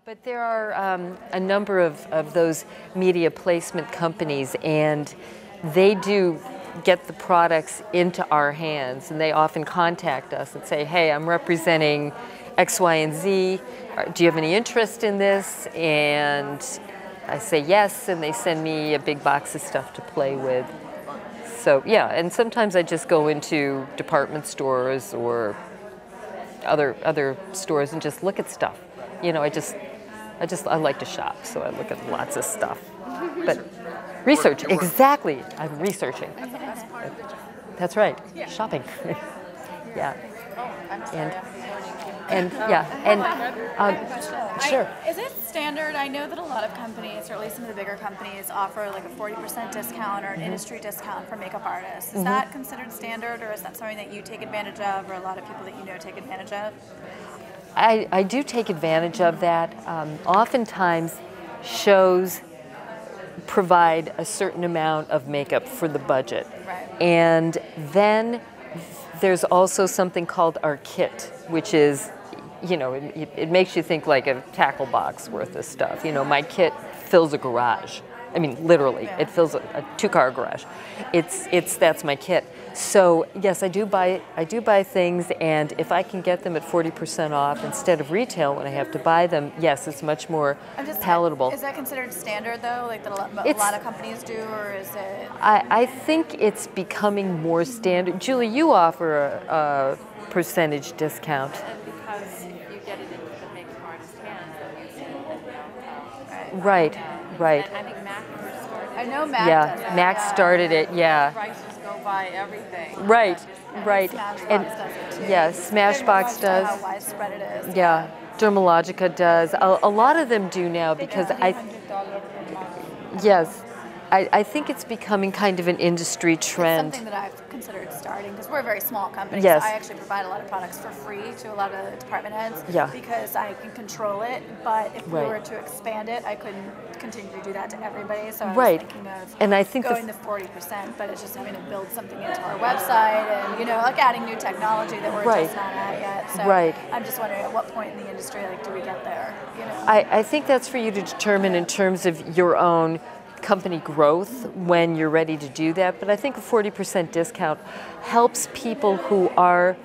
But there are a number of those media placement companies, and they do get the products into our hands, and they often contact us and say, hey, I'm representing X, Y, and Z. Do you have any interest in this? And I say yes, and they send me a big box of stuff to play with. So yeah, and sometimes I just go into department stores or other stores and just look at stuff. You know, I like to shop, so I look at lots of stuff. But research, exactly. I'm researching. That's the best part of the job. That's right. Yeah. Shopping. Yeah. Oh, I'm sorry. Sure. Is it standard? I know that a lot of companies, or at least some of the bigger companies, offer like a 40% discount or an industry discount for makeup artists. Is that considered standard, or is that something that you take advantage of, or a lot of people that you know take advantage of? I do take advantage of that. Oftentimes, shows provide a certain amount of makeup for the budget. Right. And then there's also something called our kit, which is, you know, it makes you think like a tackle box worth of stuff. You know, my kit fills a garage. I mean, literally, it fills a two-car garage. That's my kit. So yes, I do buy things, and if I can get them at 40% off instead of retail when I have to buy them, yes, it's much more palatable. Is that considered standard though, like that a lot of companies do, or is it? I think it's becoming more standard. Julie, you offer a percentage discount. Because if you get it into the makeup artist's hands, then you see it. Right. Right. And I think Mac first started. I know Mac does that. Mac started it. Yeah. Prices go by everything. Right. Right. Smashbox does it too. Yeah, Smashbox does. How widespread it is. Yeah. Dermalogica does. A lot of them do now because I think it's becoming kind of an industry trend. It's something that I've considered starting, because we're a very small company. Yes. So I actually provide a lot of products for free to a lot of the department heads. Yeah. Because I can control it, but if we were to expand it, I couldn't continue to do that to everybody. So I was thinking of going to 40%, but it's just having to build something into our website and, you know, like adding new technology that we're just not at yet. So I'm just wondering at what point in the industry, like, do we get there? You know? I think that's for you to determine in terms of your own company growth when you're ready to do that, but I think a 40% discount helps people who are,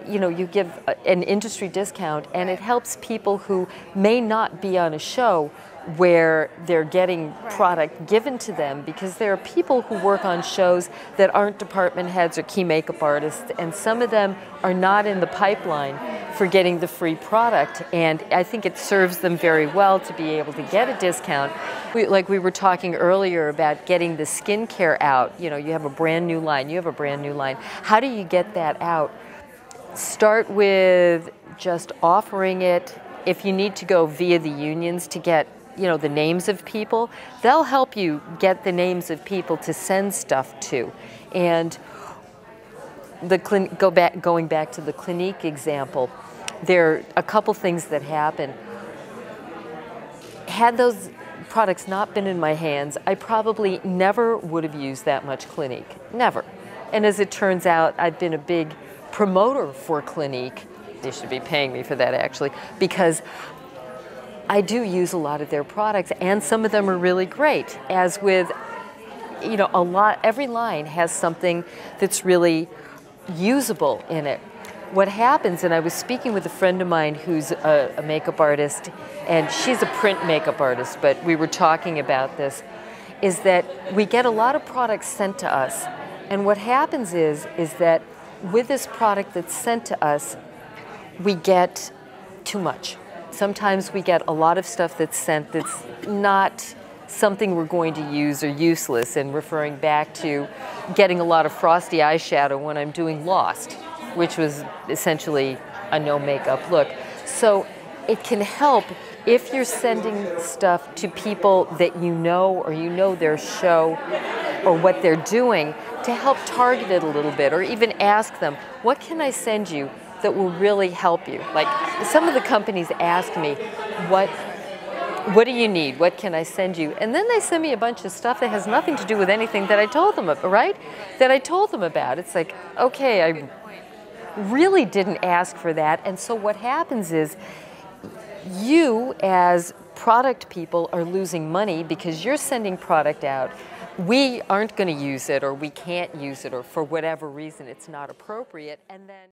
you know, you give an industry discount, and it helps people who may not be on a show where they're getting product given to them, because there are people who work on shows that aren't department heads or key makeup artists, and some of them are not in the pipeline for getting the free product, and I think it serves them very well to be able to get a discount. Like we were talking earlier about getting the skincare out. You know, you have a brand new line, you have a brand new line. How do you get that out? Start with just offering it. If you need to go via the unions to get, you know, the names of people, they'll help you get the names of people to send stuff to. And going back to the Clinique example, there are a couple things that happen. Had those products not been in my hands, I probably never would have used that much Clinique. Never. And as it turns out, I've been a big promoter for Clinique. They should be paying me for that, actually, because I do use a lot of their products, and some of them are really great. As with, you know, every line has something that's really usable in it. What happens, and I was speaking with a friend of mine who's a makeup artist, and she's a print makeup artist, but we were talking about this, is that we get a lot of products sent to us, and what happens is that with this product that's sent to us, we get too much. Sometimes we get a lot of stuff that's sent that's not something we're going to use or useless, and referring back to getting a lot of frosty eyeshadow when I'm doing Lost, which was essentially a no makeup look. So it can help if you're sending stuff to people that you know, or you know their show or what they're doing, to help target it a little bit, or even ask them, what can I send you that will really help you? Like, some of the companies ask me, what do you need? What can I send you? And then they send me a bunch of stuff that has nothing to do with anything that I told them about, right? That I told them about. It's like, okay, I really didn't ask for that. And so what happens is, you as product people are losing money because you're sending product out. We aren't going to use it, or we can't use it, or for whatever reason it's not appropriate, and then